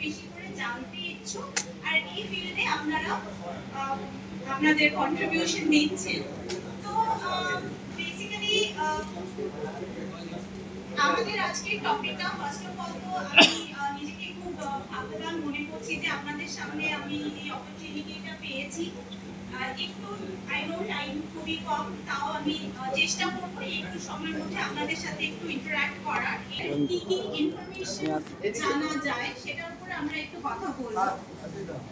বেশি করে জানতে ইচ্ছুক আর এই ফিল্ডে আপনারা আপনাদের কন্ট্রিবিউশন দিচ্ছেন। তো বেসিক্যালি আমাদের আজকের টপিকটা ফার্স্ট অফ অল তো আমি নিজেকে খুব ভাগ্যবান মনে করছি যে আপনাদের সামনে আমি এই অপরচুনিটিটা পেয়েছি। একটু আই নো টাইম খুবই কম, তাও আমি চেষ্টা করবো একটু সময়ের মধ্যে আপনাদের সাথে একটু ইন্টারঅ্যাক্ট করার, কি কি ইনফরমেশন জানা যায় সেটার উপরে আমরা একটু কথা বলবো।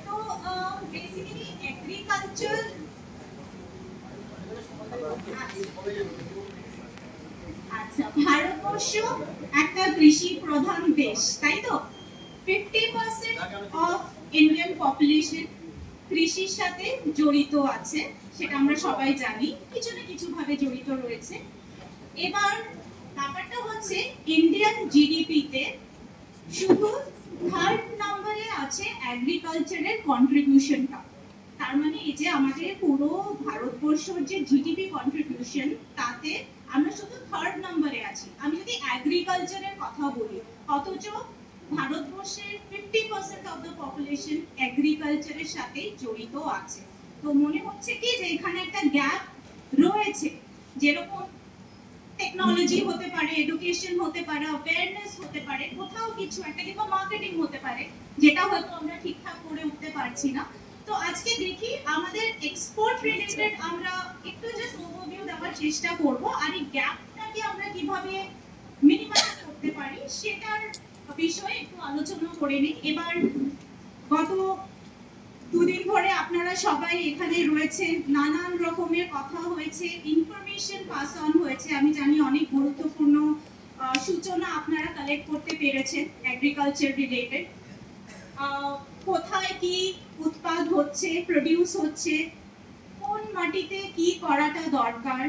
তো বেসিক্যালি এগ্রিকালচার আচ্ছা, ভারতবর্ষ একটা কৃষি প্রধান দেশ, তাই তো? 50% অফ ইন্ডিয়ান পপুলেশন কৃষির সাথে জড়িত আছে, সেটা আমরা সবাই জানি, কিছু না কিছু ভাবে জড়িত রয়েছে। এবার ব্যাপারটা হচ্ছে ইন্ডিয়ান জিডিপিতে শুধু থার্ড নম্বরে আছে এগ্রিকালচারের কন্ট্রিবিউশনটা। তার মানে এই যে আমাদের পুরো ভারতবর্ষের যে জিডিপি কন্ট্রিবিউশন, তাতে আমরা শুধু থার্ড নম্বরে আছি আমি যদি এগ্রিকালচারের কথা বলি, অথচ ভারতবর্ষের 50% অফ দ্য পপুলেশন এগ্রিকালচারের সাথে জড়িত আছে। তো মনে হচ্ছে কি যে এখানে একটা গ্যাপ রয়েছে, যেরকম টেকনোলজি হতে পারে, এডুকেশন হতে পারে, অ্যাওয়ারনেস হতে পারে, কোথাও কিছু একটা, কিংবা মার্কেটিং হতে পারে, যেটা হয়তো আমরা ঠিকঠাক করে উঠতে পারছি না। তো আজকে দেখি আমাদের এক্সপোর্ট রিলেটেড আমরা একটু জাস্ট ওভারভিউ দেওয়ার চেষ্টা করব, আর এই গ্যাপটাকে আমরা কিভাবে মিনিমাইজ করতে পারি সেটার বিষয়ে একটু আলোচনা করে নিই। এবার গত দুদিন ধরে আপনারা সবাই এখানে রয়েছেন, নানান রকমের কথা হয়েছে, ইনফরমেশন পাস অন হয়েছে, আমি জানি অনেক গুরুত্বপূর্ণ সূচনা আপনারা কালেক্ট করতে পেরেছেন এগ্রিকালচার রিলেটেড। কোথায় কি উৎপাদ হচ্ছে, প্রডিউস হচ্ছে, কোন মাটিতে কি করাটা দরকার,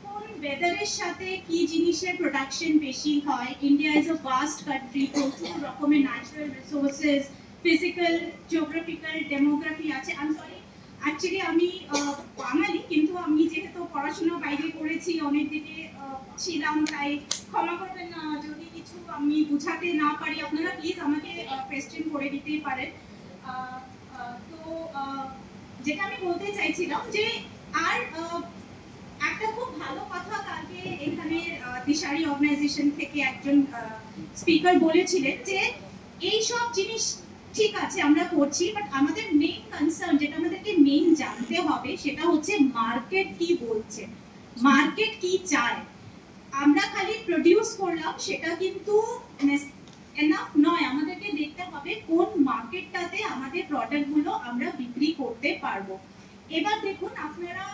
কোন ওয়েদারের সাথে কি জিনিসের প্রোডাকশন বেশি হয়। India is a vast country, প্রচুর রকমের natural resources, physical, geographical, demography আছে। আই এম সরি, অ্যাকচুয়ালি আমি বাঙালি, কিন্তু আমি যেহেতু পড়াশোনা বাইরে করেছি, অনেক দিকে ছিলাম, তাই ক্ষমা করবেন না যদি কিছু আমি বুঝাতে না পারি, আপনারা প্লিজ আমাকে কোয়েশ্চেন করে দিতেই পারেন। তো যেটা আমি বলতে চাইছিলাম যে আর একটা খুব ভালো কথা কালকে এখানে দিশারি অর্গানাইজেশন থেকে একজন স্পিকার বলেছিলেন যে এই সব জিনিস ঠিক আছে আমরা করছি, বাট আমাদের মেইন কনসার্ন, যেটা আমাদেরকে মেইন জানতে হবে, সেটা হচ্ছে মার্কেট কি বলছে, মার্কেট কি চায়। আমরা খালি প্রডিউস করলাম সেটা কিন্তু এনাফ নয়, আমাদেরকে দেখতে হবে কোন মার্কেটটাতে আমাদের প্রোডাক্টগুলো আমরা বিক্রি করতে পারবো। এবার দেখুন, আপনারা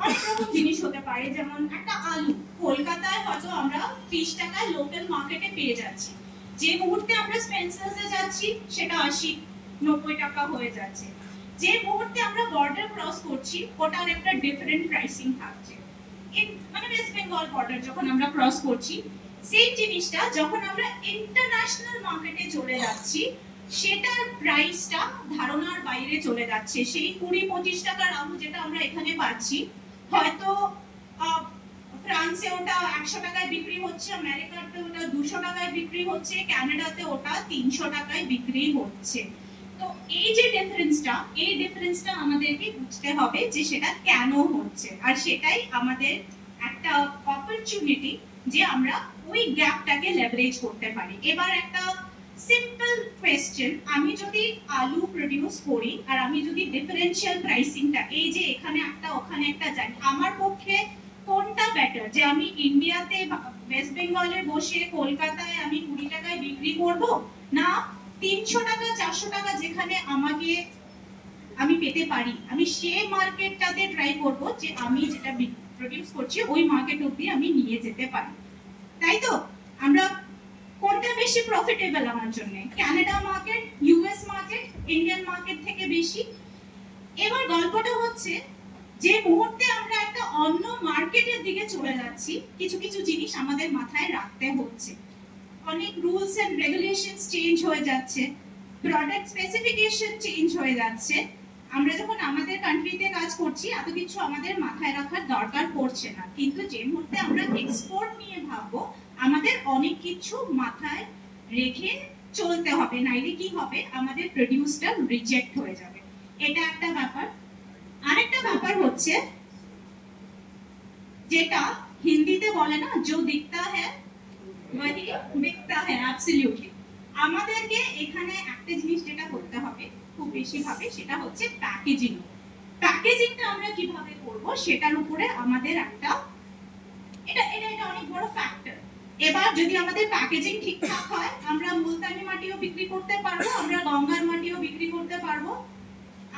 অনেক রকম জিনিস হতে পারে, যেমন একটা আলু কলকাতায় হয়তো আমরা 30 টাকায় লোকাল মার্কেটে পেয়ে যাচ্ছি, যে মুহূর্তে আমরা স্পেন্সার্সে যাচ্ছি সেটা 80-90 টাকা হয়ে যাচ্ছে, যে মুহূর্তে আমরা বর্ডার ক্রস করছি ওটার একটা ডিফারেন্ট প্রাইসিং থাকছে। মানে ওয়েস্ট বেঙ্গল বর্ডার যখন আমরা ক্রস করছি, সেই জিনিসটা যখন আমরা ইন্টারন্যাশনাল মার্কেটে চলে যাচ্ছি সেটার প্রাইসটা ধারণার বাইরে চলে যাচ্ছে। সেই 20-25 টাকার আলু যেটা আমরা এখানে পাচ্ছি, হয়তো ফ্রান্সে ওটা 100 টাকায় বিক্রি হচ্ছে, আমেরিকাতে ওটা 200 টাকায় বিক্রি হচ্ছে, কানাডাতে ওটা 300 টাকায় বিক্রি হচ্ছে। তো এই যে ডিফারেন্সটা আমাদেরকে বুঝতে হবে যে সেটা কেন হচ্ছে, আর সেটাই আমাদের একটা অপরচুনিটি যে আমরা ওই গ্যাপটাকে লেভারেজ করতে পারি। এবার একটা সিম্পল কোয়েশ্চেন, আমি যদি আলু প্রডিউস করি আর আমি যদি ডিফারেন্সিয়াল প্রাইসিংটা, এই যে এখানে একটা ওখানে একটা জানি, আমার পক্ষে কোনটা বেটার, যে আমি ইন্ডিয়াতে ওয়েস্ট বেঙ্গলে বসে কলকাতায় আমি 20 টাকায় বিক্রি করব, না 300 টাকা 400 টাকা যেখানে আমাকে আমি পেতে পারি, আমি সেই মার্কেটটাতে ট্রাই করব যে আমি যেটা প্রডিউস করছি ওই মার্কেট অবধি আমি নিয়ে যেতে পারি। তাই তো? আমরা কোনটা বেশি প্রফিটেবল আমার জন্য, Canada market, US market, Indian market থেকে বেশি? এবার গল্পটা হচ্ছে যে মুহূর্তে আমরা একটা অন্য মার্কেটের দিকে চলে যাচ্ছি, কিছু কিছু জিনিস আমাদের মাথায় রাখতে হচ্ছে। অনেক রুলস এন্ড রেগুলেশনস চেঞ্জ হয়ে যাচ্ছে, প্রোডাক্ট স্পেসিফিকেশন চেঞ্জ হয়ে যাচ্ছে। আমরা যখন আমাদের কান্ট্রিতে কাজ করছি এত কিছু আমাদের মাথায় রাখার দরকার পড়ছে না, কিন্তু যে মুহূর্তে আমরা এক্সপোর্ট নিয়ে ভাববো আমাদের অনেক কিছু মাথায় রেখে চলতে হবে, নাইলে কি হবে আমাদের প্রোডিউসটা রিজেক্ট হয়ে যাবে। এটা একটা ব্যাপার। আরেকটা ব্যাপার হচ্ছে যেটা হিন্দিতে বলে না, जो दिखता है वही बिकता है, অ্যাবসলিউটলি। আমাদেরকে এখানে একটা জিনিস যেটা করতে হবে খুব বেশি ভাবে, সেটা হচ্ছে প্যাকেজিং। প্যাকেজিংটা আমরা কিভাবে করব সেটার উপরে আমাদের একটা এটা এটা এটা অনেক বড় ফ্যাক্টর। এবার যদি আমাদের প্যাকেজিং ঠিকঠাক হয়, আমরা মুলতানি মাটিও বিক্রি করতে পারবো, আমরা গঙ্গার মাটিও বিক্রি করতে পারবো।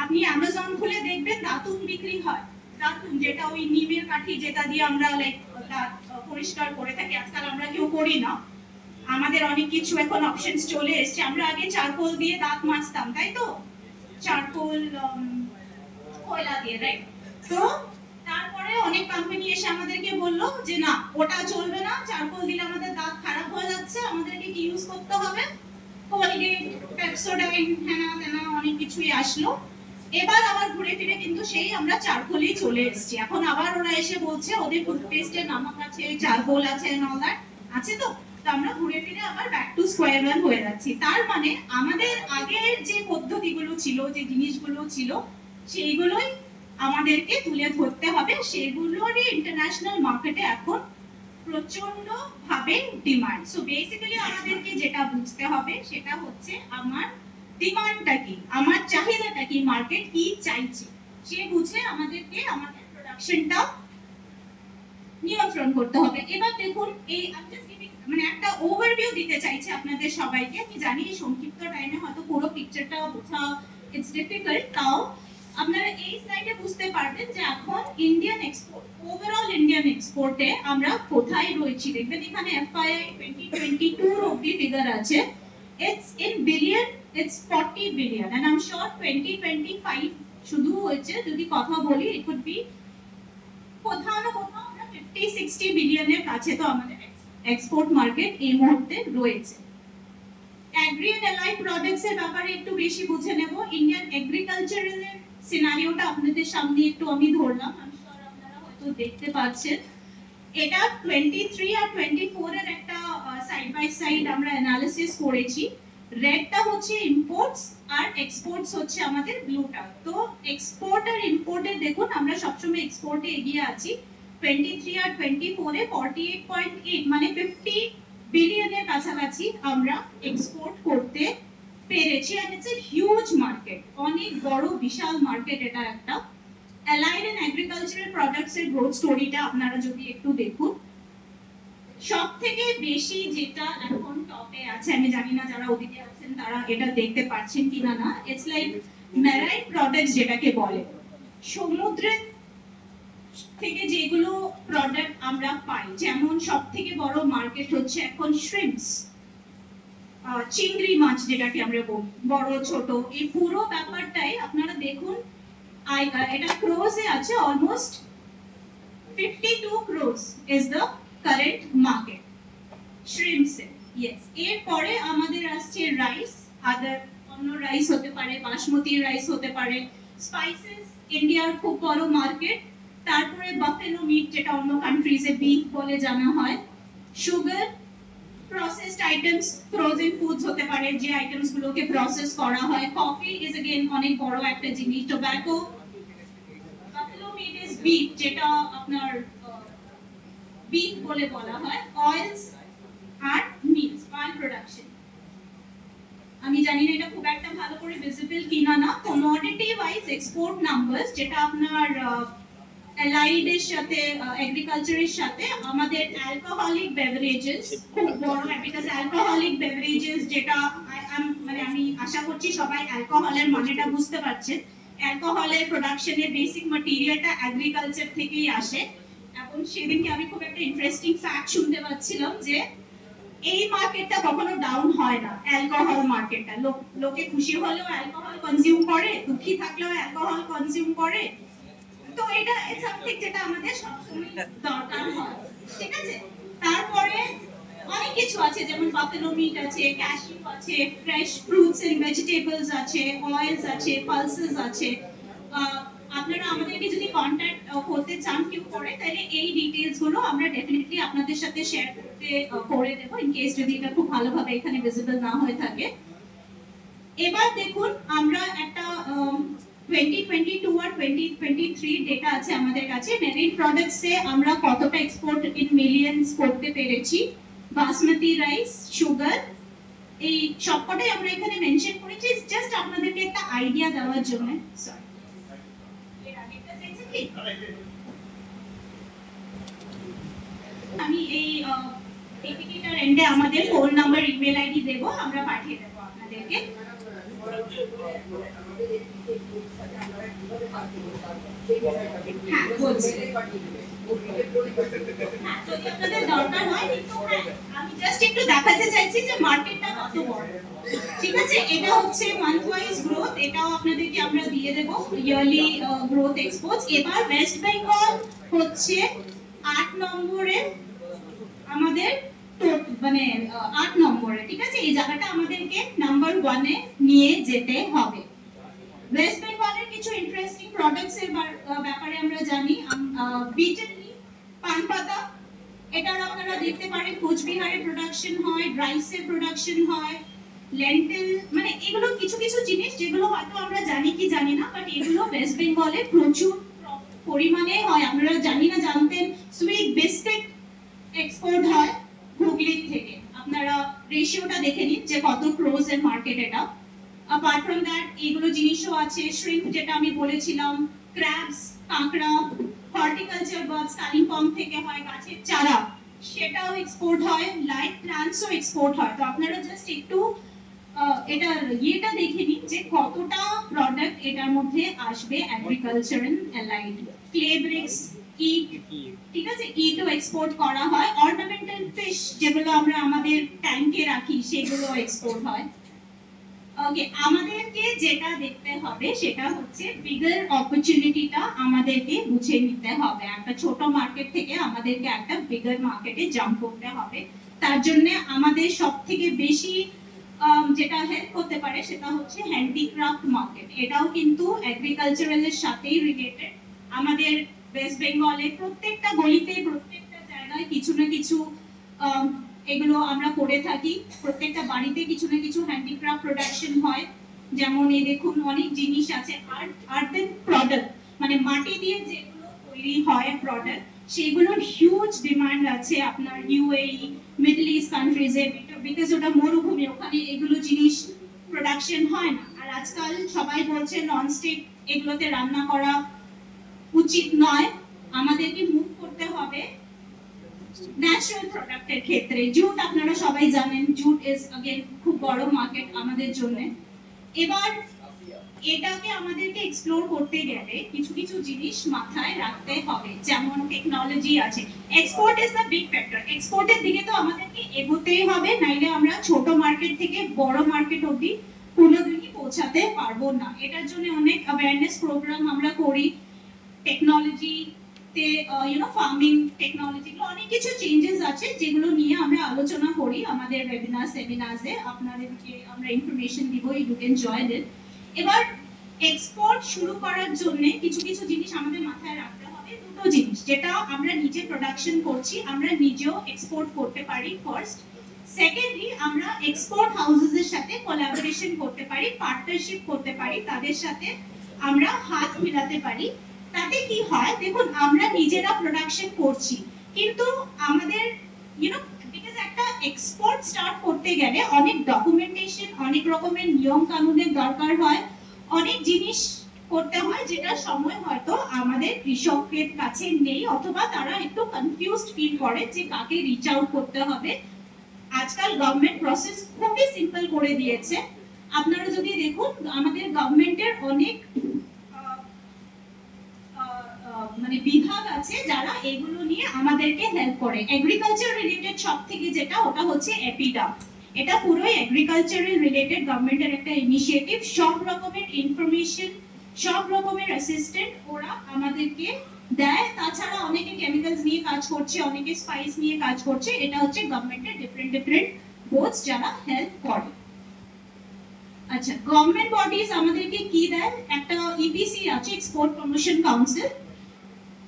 আপনি অ্যামাজন খুলে দেখবেন দাতুন বিক্রি হয়, দাতুন যেটা ওই নিমের কাঠি যেটা দিয়ে আমরা লাইক দাঁত পরিষ্কার করে থাকি, আজকাল আমরা কেউ করি না, আমাদের অনেক কিছু এখন অপশনস চলে এসেছে। আমরা আগে চারকোল দিয়ে দাঁত মাজতাম, তাই তো, চারকোল কয়লা দিয়ে, রাইট? তো তারপরে অনেক কোম্পানি এসে আমাদেরকে বললো যে না ওটা চলবে না, চারকোল দিলে আমাদের দাঁত খারাপ হয়ে যাচ্ছে, আমাদেরকে কি ইউজ করতে হবে, কোলগেট, পেপসোডাইন, হ্যানা তেনা অনেক কিছুই আসলো। এবার আবার ঘুরে ফিরে কিন্তু সেই আমরা চারকোলেই চলে এসেছি। এখন আবার ওরা এসে বলছে ওদের টুথপেস্টে নামক আছে, চারকোল আছে, অল দ্যাট আছে। তো আমরা ঘুরে ফিরে আবার ব্যাক টু স্কোয়ার ওয়ান হয়ে যাচ্ছি। তার মানে আমাদের আগের যে পদ্ধতিগুলো ছিল, যে জিনিসগুলো ছিল, সেইগুলোই আমাদেরকে তুলে ধরতে হবে। সেগুলোরই ইন্টারন্যাশনাল মার্কেটে এখন প্রচন্ড ভাবে ডিমান্ড। সো বেসিক্যালি আমাদেরকে যেটা বুঝতে হবে সেটা হচ্ছে আমার ডিমান্ডটা কি, আমার চাহিদাটা কি, মার্কেট কি চাইছে, সে বুঝে আমাদেরকে আমাদের প্রোডাকশনটা নিয়ন্ত্রণ করতে হবে। এবার দেখুন এই মানে একটা ওভারভিউ দিতে চাইছি আপনাদের সবাইকে। আমি জানি এই সংক্ষিপ্ত টাইমে হয়তো পুরো পিকচারটা বোঝা ইটস ডিফিকাল্ট, তাও আপনারা এই স্লাইডে বুঝতে পারবেন যে এখন ইন্ডিয়ান এক্সপোর্ট, ওভারঅল ইন্ডিয়ান এক্সপোর্টে আমরা কোথায় রয়েছি। দেখবেন এখানে এফআইআই 2022 অবধি ফিগার আছে, it's in billion, it's 40 billion, and I am sure 2025 শুধু হয়েছে যদি কথা বলি ইট কুড বি কোথাও না কোথাও আমরা 50-60 বিলিয়নের কাছে তো আমাদের এক্সপোর্ট মার্কেট এই মুহূর্তে রয়েছে। এগ্রি এন্ড অ্যালাইড প্রোডাক্টস এর ব্যাপারে একটু বেশি বুঝে নেব। ইন্ডিয়ান এগ্রিকালচারাল সিনারিওটা আপনাদের সামনে একটু আমি ধরলাম, আমি শিওর আপনারা হয়তো দেখতে পাচ্ছেন। এটা 23 আর 24 এর একটা সাইড বাই সাইড আমরা অ্যানালিসিস করেছি। রেডটা হচ্ছে ইম্পোর্টস আর এক্সপোর্টস হচ্ছে আমাদের ব্লুটা। তো এক্সপোর্ট আর ইম্পোর্টে দেখুন আমরা সবসময় এক্সপোর্টে এগিয়ে আছি। 23 আর 24 এ 48.8 মানে 50 বিলিয়নের কাছাকাছি আমরা এক্সপোর্ট করতে পেরেছি। And it's a huge market, অনেক বড় বিশাল মার্কেট এটা একটা। অ্যালাইড এন্ড এগ্রিকালচারাল প্রোডাক্টস এর গ্রোথ স্টোরিটা আপনারা যদি একটু দেখুন, সবথেকে বেশি যেটা এখন টপে আছে, আমি জানি না যারা ওদিকে আছেন তারা এটা দেখতে পাচ্ছেন কিনা না, ইটস লাইক মেরাইন প্রোডাক্টস যেটাকে বলে, সমুদ্রের থেকে যেগুলো প্রোডাক্ট আমরা পাই। যেমন সবথেকে বড় মার্কেট হচ্ছে এখন শ্রিম্পস, চিংড়ি মাছ যেটাকে আমরা বলি, বড় ছোট, এই পুরো ব্যাপারটাই আপনারা দেখুন এটা ক্রোজে আছে, almost 52 crores is the current market shrimps A. yes, এরপরে আমাদের আসছে রাইস, আদার অন্য রাইস হতে পারে, বাসমতি রাইস হতে পারে, স্পাইসেস ইন্ডিয়ার খুব বড় মার্কেট। তারপরে বাফেলো মিট যেটা অন্য কান্ট্রিজে বিফ বলে জানা হয়, sugar, processed items, frozen foods হতে পারে যে আইটেমস গুলোকে প্রসেস করা হয়, কফি ইজ अगेन অনেক বড় একটা জিনিস, tobacco, buffalo meat is beef যেটা আপনার বিফ বলে বলা হয়, অয়েলস আর মিটস, অয়েল প্রোডাকশন। আমি জানি না এটা খুব একটা ভালো করে ভিজিবল কিনা না। কমোডিটি ওয়াইজ এক্সপোর্ট নাম্বারস যেটা আপনার অ্যালাইডের সাথে এগ্রিকালচারের সাথে আমাদের অ্যালকোহলিক বেভারেজেস খুব বড়, বিকজ অ্যালকোহলিক বেভারেজেস যেটা মানে আমি আশা করছি সবাই অ্যালকোহলের মানেটা বুঝতে পারছেন। অ্যালকোহলের প্রোডাকশনের বেসিক ম্যাটেরিয়ালটা এগ্রিকালচার থেকেই আসে। এখন সেদিনকে আমি খুব একটা ইন্টারেস্টিং ফ্যাক্ট শুনতে পাচ্ছিলাম যে এই মার্কেটটা কখনো ডাউন হয় না, অ্যালকোহল মার্কেটটা। লোকে খুশি হলেও অ্যালকোহল কনজিউম করে, দুঃখী থাকলেও অ্যালকোহল কনজিউম করে। তো এটা সামথিং যেটা আমাদের সবসময় দরকার হয়, ঠিক আছে। তারপরে অনেক কিছু আছে, যেমন বাফেলো মিট আছে, ক্যাশিউ আছে, ফ্রেশ ফ্রুটস এন্ড ভেজিটেবলস আছে, অয়েলস আছে, পালসেস আছে, আপনারা আমাদেরকে যদি কন্ট্যাক্ট করতে চান কেউ করে, তাহলে এই ডিটেইলস গুলো আমরা ডেফিনেটলি আপনাদের সাথে শেয়ার করতে করে দেব, ইন কেস যদি এটা খুব ভালোভাবে এখানে ভিজিবল না হয়ে থাকে। এবার দেখুন আমরা একটা 2022 আর 2023 ডেটা আছে আমাদের কাছে। মেরিন প্রোডাক্টস এ আমরা কতটা এক্সপোর্ট ইন মিলিয়নস করতে পেরেছি, বাসমতি রাইস, সুগার, এই সবকটাই আমরা এখানে মেনশন করেছি জাস্ট আপনাদেরকে একটা আইডিয়া দেওয়ার জন্য। সরি, এর আগেটা চাইছে কি আমি এই পিপিটিটার এন্ডে আমাদের ফোন নাম্বার, ইমেল আইডি দেব, আমরা পাঠিয়ে দেব আপনাদেরকে। হ্যাঁ বলছি, যদি আপনাদের দরকার হয়, কিন্তু আমি জাস্ট একটু দেখাতে চাইছি যে মার্কেটটা কত বড়। ঠিক আছে, এটা হচ্ছে মান্থ ওয়াইজ গ্রোথ, এটাও আপনাদেরকে আমরা দিয়ে দেব, ইয়ারলি গ্রোথ এক্সপোর্টস। এবার ওয়েস্ট বেঙ্গল হচ্ছে 8 নম্বরে আমাদের, মানে 8 নম্বরে। ঠিক আছে, এই জায়গাটা আমাদেরকে নাম্বার 1 এ নিয়ে যেতে হবে। ওয়েস্ট বেঙ্গলের কিছু ইন্টারেস্টিং প্রোডাক্টস এর ব্যাপারে আমরা জানি। বিটেল পান পাতা, এটার আপনারা দেখতে পারেন কোচবিহারে প্রোডাকশন হয়, রাইসের প্রোডাকশন হয়, লেন্টেল, মানে এগুলো কিছু কিছু জিনিস যেগুলো হয়তো আমরা জানি কি জানি না, বাট এগুলো ওয়েস্ট বেঙ্গলে প্রচুর পরিমাণে হয়। আপনারা জানি না জানতেন সুইট বিস্কিট এক্সপোর্ট হয় হুগলি থেকে। আপনারা রেশিওটা দেখে নিন যে কত ক্লোজ এর মার্কেট এটা। অ্যাপার্ট ফ্রম দ্যাট এগুলো জিনিসও আছে, শ্রিম্প যেটা আমি বলেছিলাম, ক্র্যাবস, কাঁকড়া, হর্টিকালচার বার্ডস কালিম্পং থেকে হয়, গাছের চারা, সেটাও এক্সপোর্ট হয়, লাইভ প্ল্যান্টসও এক্সপোর্ট হয়। তো আপনারা জাস্ট একটু এটার ইয়েটা দেখে নিন যে কতটা প্রোডাক্ট এটার মধ্যে আসবে এগ্রিকালচারাল অ্যালাইড। ক্লে ব্রিক্স, ইট, ঠিক আছে, ইটও এক্সপোর্ট করা হয়। অর্নামেন্টাল ফিশ যেগুলো আমরা আমাদের ট্যাঙ্কে রাখি, সেগুলো এক্সপোর্ট হয়। ওকে, আমাদেরকে যেটা দেখতে হবে সেটা হচ্ছে বিগার অপরচুনিটিটা আমাদেরকে বুঝে নিতে হবে। একটা ছোট মার্কেট থেকে আমাদেরকে একটা বিগার মার্কেটে জাম্প করতে হবে। তার জন্য আমাদের সবথেকে বেশি যেটা হেল্প করতে পারে সেটা হচ্ছে হ্যান্ডিক্রাফট মার্কেট। এটাও কিন্তু এগ্রিকালচারাল এর সাথেই রিলেটেড। আমাদের ওয়েস্ট বেঙ্গলে প্রত্যেকটা গলিতে, প্রত্যেকটা জায়গায় কিছু না কিছু এগুলো আমরা করে থাকি। প্রত্যেকটা বাড়িতে কিছু না কিছু হ্যান্ডিক্রাফট প্রোডাকশন হয়। যেমন এই দেখুন অনেক জিনিস আছে, আর্থেন প্রোডাক্ট, মানে মাটি দিয়ে যেগুলো তৈরি হয় প্রোডাক্ট, সেগুলোর হিউজ ডিমান্ড আছে আপনার ইউএই, মিডল ইস্ট কান্ট্রিজে, বিকজ ওটা মরুভূমি, ওখানে এগুলো জিনিস প্রোডাকশন হয় না। আর আজকাল সবাই বলছে ননস্টিক এগুলোতে রান্না করা উচিত নয়, আমাদেরকে মুভ করতে হবে ন্যাচারাল প্রোডাক্টের ক্ষেত্রে। জুট আপনারা সবাই জানেন, জুট ইজ अगेन খুব বড় মার্কেট আমাদের জন্য। এবার এটাকে আমাদেরকে এক্সপ্লোর করতে গেলে কিছু কিছু জিনিস মাথায় রাখতে হবে, যেমন টেকনোলজি আছে। Export is the big factor, এক্সপোর্টের দিকে তো আমাদেরকে এগোতেই হবে, নাইলে আমরা ছোট মার্কেট থেকে বড় মার্কেট অবধি কোনোদিনই পৌঁছাতে পারবো না। এটার জন্য অনেক অ্যাওয়ারনেস প্রোগ্রাম আমরা করি, টেকনোলজি তে ফার্মিং টেকনোলজি অনেক কিছু চেঞ্জেস আছে যেগুলো নিয়ে আমরা আলোচনা করি আমাদের ওয়েবিনার সেমিনারে। আপনাদেরকে আমরা ইনফরমেশন দিব, ইউ ক্যান জয়েন ইট। এবার এক্সপোর্ট শুরু করার জন্য কিছু কিছু জিনিস আমাদের মাথায় রাখতে হবে। দুটো জিনিস, যেটা আমরা নিজে প্রোডাকশন করছি আমরা নিজেও এক্সপোর্ট করতে পারি ফার্স্ট। সেকেন্ডলি আমরা এক্সপোর্ট হাউসেস এর সাথে কোলাবোরেশন করতে পারি, পার্টনারশিপ করতে পারি, তাদের সাথে আমরা হাত মেলাতে পারি। তাতে কি হয় দেখুন, আমরা নিজেরা প্রোডাকশন করছি, কিন্তু আমাদের বিকজ একটা এক্সপোর্ট স্টার্ট করতে গেলে অনেক ডকুমেন্টেশন, অনেক রকমের নিয়ম কানুনের দরকার হয়, অনেক জিনিস করতে হয়, যেটা সময় হয়তো আমাদের কৃষকের কাছে নেই, অথবা তারা একটু কনফিউজড ফিল করে যে কাকে রিচ আউট করতে হবে। আজকাল গভর্নমেন্ট প্রসেস খুবই সিম্পল করে দিয়েছে। আপনারা যদি দেখুন আমাদের গভর্নমেন্টের অনেক মানে বিভাগ আছে যারা এগুলো নিয়ে আমাদেরকে হেল্প করে। এগ্রিকালচার রিলেটেড সব থেকে যেটা, ওটা হচ্ছে এপিডা। এটা পুরোই এগ্রিকালচারাল রিলেটেড গভর্নমেন্টের একটা ইনিশিয়েটিভ। সব রকমের ইনফরমেশন, সব রকমের অ্যাসিস্ট্যান্ট ওরা আমাদেরকে দেয়। তাছাড়া অনেকে কেমিক্যালস নিয়ে কাজ করছে, অনেকে স্পাইস নিয়ে কাজ করছে। এটা হচ্ছে গভর্নমেন্টের ডিফারেন্ট ডিফারেন্ট বোর্ডস যারা হেল্প করে। আচ্ছা, গভর্নমেন্ট বডিজ আমাদেরকে কি দেয়, একটা ইপিসি আছে, export promotion council,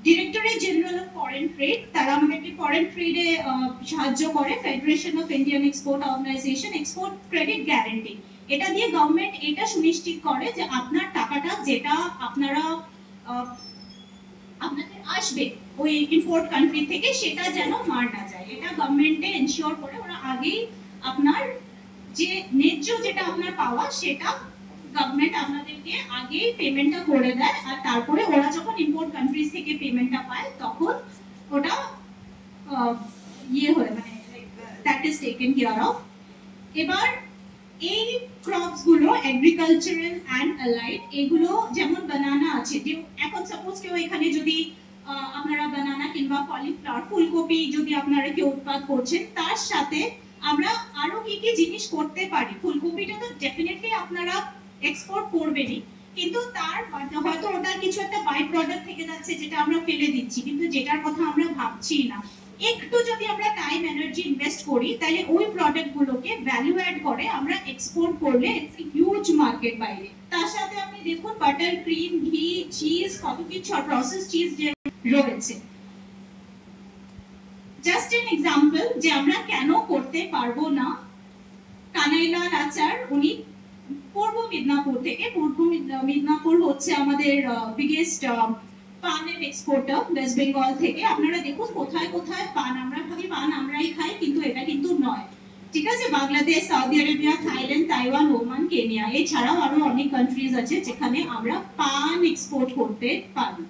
directorate general of foreign trade, তারা আমাদেরকে ফরেন ট্রেডে সাহায্য করে, federation of Indian export organisation, export credit guarantee, এটা দিয়ে গভর্নমেন্ট এটা সুনিশ্চিত করে যে আপনার টাকাটা যেটা আপনারা আপনাদের আসবে ওই ইম্পোর্ট কান্ট্রি থেকে সেটা যেন মার না যায়, এটা গভর্নমেন্টে এনশিওর করে। ওরা আগেই আপনার যে ন্যায্য যেটা আপনার পাওয়া সেটা গভর্নমেন্ট আপনাদেরকে আগেই পেমেন্টটা করে দেয়, আর তারপরে ওরা যখন ইম্পোর্ট কান্ট্রিজ থেকে পেমেন্টটা পায় তখন ওটা ইয়ে হয়, মানে that is taken care of. এবার এই ক্রপস গুলো এগ্রিকালচারাল এন্ড অ্যালাইড, এগুলো যেমন বানানা আছে, যে এখন সাপোজ কেউ এখানে যদি আপনারা বানানা কিংবা কলিফ্লাওয়ার, ফুলকপি যদি আপনারা কেউ উৎপাদন করছেন, তার সাথে আমরা আরো কি কি জিনিস করতে পারি। ফুলকপিটা তো ডেফিনেটলি আপনারা এক্সপোর্ট করবেনই, কিন্তু তার হয়তো ওটার কিছু একটা বাই প্রোডাক্ট থেকে যাচ্ছে যেটা আমরা ফেলে দিচ্ছি, কিন্তু যেটার কথা আমরা ভাবছি না। একটু যদি আমরা টাইম এনার্জি ইনভেস্ট করি তাহলে ওই প্রোডাক্ট গুলোকে ভ্যালু অ্যাড করে আমরা এক্সপোর্ট করলে ইটস এ হিউজ মার্কেট বাইরে। তার সাথে আপনি দেখুন বাটার, ক্রিম, ঘি, চিজ, কত কিছু প্রসেস চিজ যে রয়েছে। জাস্ট এন এক্সাম্পল যে আমরা কেন করতে পারবো না, কানাইলাল আচার, উনি পূর্ব মিদনাপুর থেকে, পূর্ব মিদনাপুর হচ্ছে আমাদের বিগেস্ট পানের এক্সপোর্টার ওয়েস্ট বেঙ্গল থেকে। আপনারা দেখুন কোথায় কোথায় পান, আমরা ভাবি পান আমরাই খাই, কিন্তু এটা কিন্তু নয়, ঠিক আছে। Bangladesh, Saudi Arabia, Thailand, Taiwan, Oman, Kenya, এছাড়াও আরো অনেক কান্ট্রিজ আছে যেখানে আমরা পান এক্সপোর্ট করতে পারি।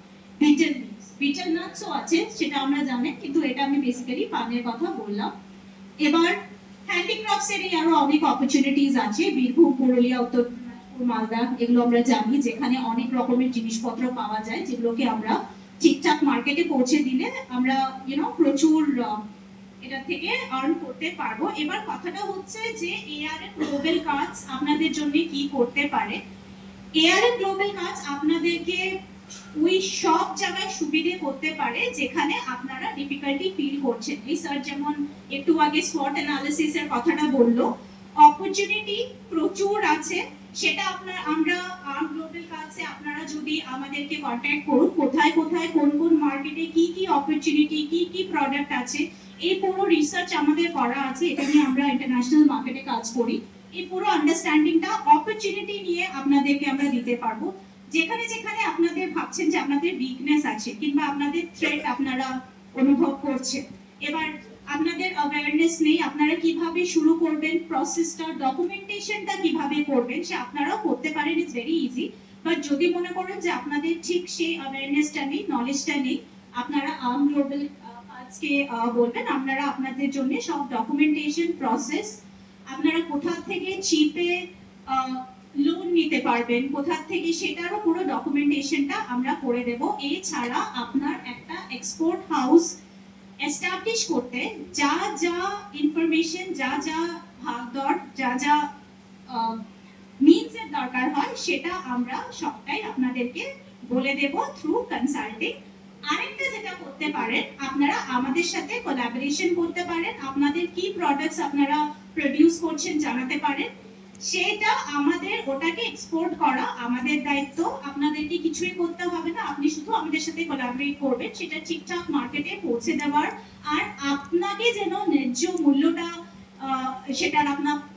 বিটেল নাটসও আছে, সেটা আমরা জানি, কিন্তু এটা আমি বেসিক্যালি পানের কথা বললাম। এবার হ্যান্ডিক্রাফটস এর আরো অনেক অপরচুনিটিজ আছে, বীরভূম, পুরুলিয়া, উত্তর দিনাজপুর, মালদা, এগুলো আমরা জানি, যেখানে অনেক রকমের জিনিসপত্র পাওয়া যায়, যেগুলোকে আমরা ঠিকঠাক মার্কেটে পৌঁছে দিলে আমরা প্রচুর এটা থেকে আর্ন করতে পারবো। এবার কথাটা হচ্ছে যে এআরএম গ্লোবাল কাজ আপনাদের জন্য কি করতে পারে। এআরএম গ্লোবাল কাজ আপনাদেরকে ওই সব জায়গায় সুবিধে করতে পারে যেখানে আপনারা ডিফিকাল্টি ফিল করছেন। এই স্যার যেমন একটু আগে SWOT অ্যানালিসিস এর কথাটা বললো, অপরচুনিটি প্রচুর আছে, সেটা আমরা আর্ম গ্লোবাল কাজে আপনারা যদি আমাদেরকে কন্ট্যাক্ট করুন, কোথায় কোথায় কোন কোন মার্কেটে কি কি অপরচুনিটি, কি কি প্রোডাক্ট আছে, এই পুরো রিসার্চ আমাদের করা আছে, এটা নিয়ে আমরা ইন্টারন্যাশনাল মার্কেটে কাজ করি। এই পুরো আন্ডারস্ট্যান্ডিংটা অপরচুনিটি নিয়ে আপনাদেরকে আমরা দিতে পারবো। যেখানে যেখানে আপনাদের ভাবছেন যে আপনাদের উইকনেস আছে কিংবা আপনাদের থ্রেট আপনারা অনুভব করছেন, এবার আপনাদের অ্যাওয়ারনেস নেই, আপনারা কিভাবে শুরু করবেন, প্রসেসটা, ডকুমেন্টেশনটা কিভাবে করবেন, সে আপনারাও করতে পারেন, ইটস ভেরি ইজি। বাট যদি মনে করেন যে আপনাদের ঠিক সেই অ্যাওয়ারনেসটা নেই, নলেজটা নেই, আপনারা আর্ম গ্লোবাল কাজকে বলবেন, আপনারা আপনাদের জন্য সব ডকুমেন্টেশন প্রসেস, আপনারা কোথা থেকে চিপে লোন নিতে পারবেন, কোথা থেকে সেটারও পুরো ডকুমেন্টেশনটা আমরা করে দেব। এছাড়া আপনার একটা এক্সপোর্ট হাউস এস্টাবলিশ করতে যা যা ইনফরমেশন, যা যা ভাগদর, যা যা মিনস এর দরকার হয়, সেটা আমরা সবটাই আপনাদেরকে বলে দেব থ্রু কনসাল্টিং। আরেকটা যেটা করতে পারেন, আপনারা আমাদের সাথে কোলাবোরেশন করতে পারেন, আপনাদের কি প্রোডাক্টস আপনারা প্রোডিউস করছেন জানাতে পারেন, সেটা আমাদের ওটাকে এক্সপোর্ট করা আমাদের দায়িত্ব, আপনাদেরকে কিছুই করতে হবে না, আপনি শুধু আমাদের সাথে কোলাবরেট করবেন, সেটা ঠিকঠাক মার্কেটে পৌঁছে দেওয়ার, আর আপনাকে যেন ন্যায্য মূল্যটা সেটা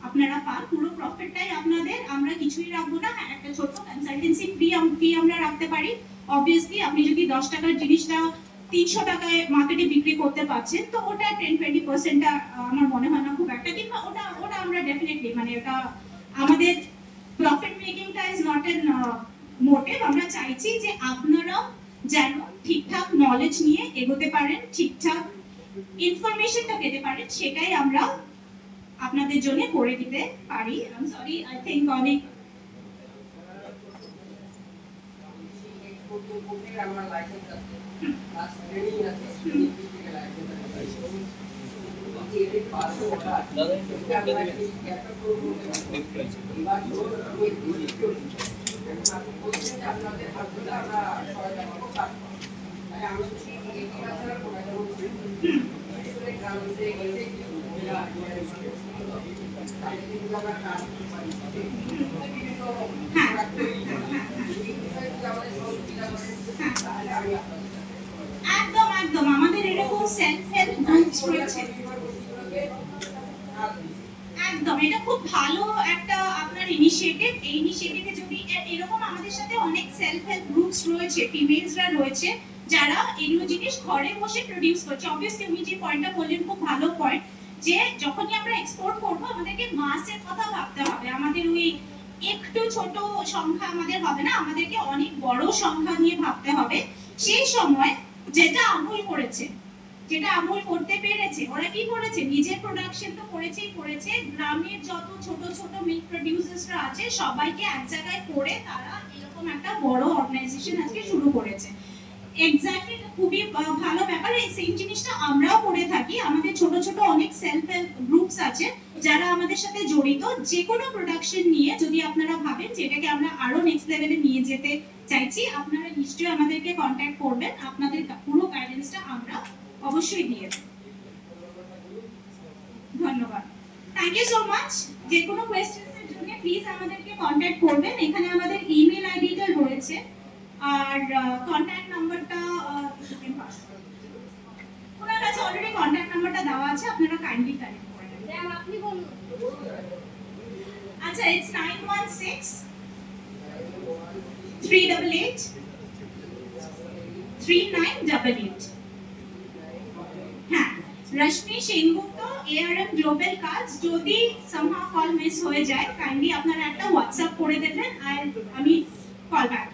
আপনারা পান, পুরো প্রফিটটাই আপনাদের, আমরা কিছুই রাখবো না। হ্যাঁ, একটা ছোট কনসালটেন্সি ফি আমরা রাখতে পারি। অবভিয়াসলি আপনি যদি 10 টাকার জিনিসটা 300 টাকায় মার্কেটে বিক্রি করতে পারছেন, তো ওটা 10-20% আমার মনে হয় না খুব একটা, কিংবা ওটা আমরা ডেফিনেটলি, মানে ওটা আমাদের প্রফিট মেকিংটা ইজ নট এন মোটিভ। আমরা চাইছি যে আপনারা যেন ঠিকঠাক নলেজ নিয়ে এগোতে পারেন, ঠিকঠাক ইনফরমেশনটা পেতে পারেন, সেটাই আমরা আপনাদের জন্য করে দিতে পারি। I am sorry, I think অনেক আমার লাইসেন্স আছে, প্লাস ট্রেনিং আছে, থেকে লাইসেন্স আছে, এর পাশে ওটা দাদা আমরা কি একটা করব, এবার বলছেন যে আপনাদের হাতে আমরা সহায়তা করব, তাই আমি কি এই ভাষার কোনো একটা গ্রাম থেকে একদম একদম আমাদের এরকম সেলফ হেল্প গ্রুপস রয়েছে। একদম এটা খুব ভালো একটা আপনার ইনিশিয়েটিভ। এই ইনিশিয়েটিভে যদি এরকম আমাদের সাথে অনেক সেলফ হেল্প গ্রুপস রয়েছে, ফিমেলসরা রয়েছে যারা এগুলো জিনিস ঘরে বসে প্রোডিউস করছে। অবভিয়াসলি উনি যে পয়েন্টটা বললেন খুব ভালো পয়েন্ট, যে যখনই আমরা এক্সপোর্ট করব আমাদেরকে মাসের কথা ভাবতে হবে। আমাদের ওই একটু ছোট সংখ্যা আমাদের হবে না, আমাদেরকে অনেক বড় সংখ্যা নিয়ে ভাবতে হবে। সেই সময় যেটা আমুল করেছে, যেটা আমুল করতে পেরেছে, ওরা কি করেছে, নিজের প্রোডাকশন তো করেছে, গ্রামের যত ছোট ছোট মিল্ক প্রোডিউসার্সরা আছে সবাইকে এক জায়গায় করে তারা এরকম একটা বড় অর্গানাইজেশন আজকে শুরু করেছে। এক্স্যাক্টলি খুবই ভালো ব্যাপার। এই সেম জিনিসটা আমরাও করে থাকি। আমাদের ছোট ছোট অনেক সেলফ হেল্প গ্রুপস আছে যারা আমাদের সাথে জড়িত। যে কোনো প্রোডাকশন নিয়ে যদি আপনারা ভাবেন যেটাকে আমরা আরো নেক্সট লেভেলে নিয়ে যেতে চাইছি, আপনারা নিশ্চয়ই আমাদেরকে কন্ট্যাক্ট করবেন। আপনাদের পুরো গাইডেন্সটা আমরা অবশ্যই দিয়ে দেব। ধন্যবাদ, থ্যাংক ইউ সো মাচ। যে কোনো কোয়েশ্চেন্স এর জন্য প্লিজ আমাদেরকে কন্ট্যাক্ট করবেন। এখানে আমাদের ইমেল আইডিটা রয়েছে আর কন্ট্যাক্ট নাম্বারটা ওনার কাছে অলরেডি কন্ট্যাক্ট নাম্বারটা দেওয়া আছে, আপনারা কাইন্ডলি কানেক্ট করে নেবেন। ম্যাম আপনি বলুন। আচ্ছা, it's 916 388 3988। হ্যাঁ, রশ্মি সেনগুপ্ত, ARM গ্লোবাল কাজ। যদি সামহাউ কল মিস হয়ে যায় কাইন্ডলি আপনারা একটা হোয়াটসঅ্যাপ করে দেবেন, আমি কল ব্যাক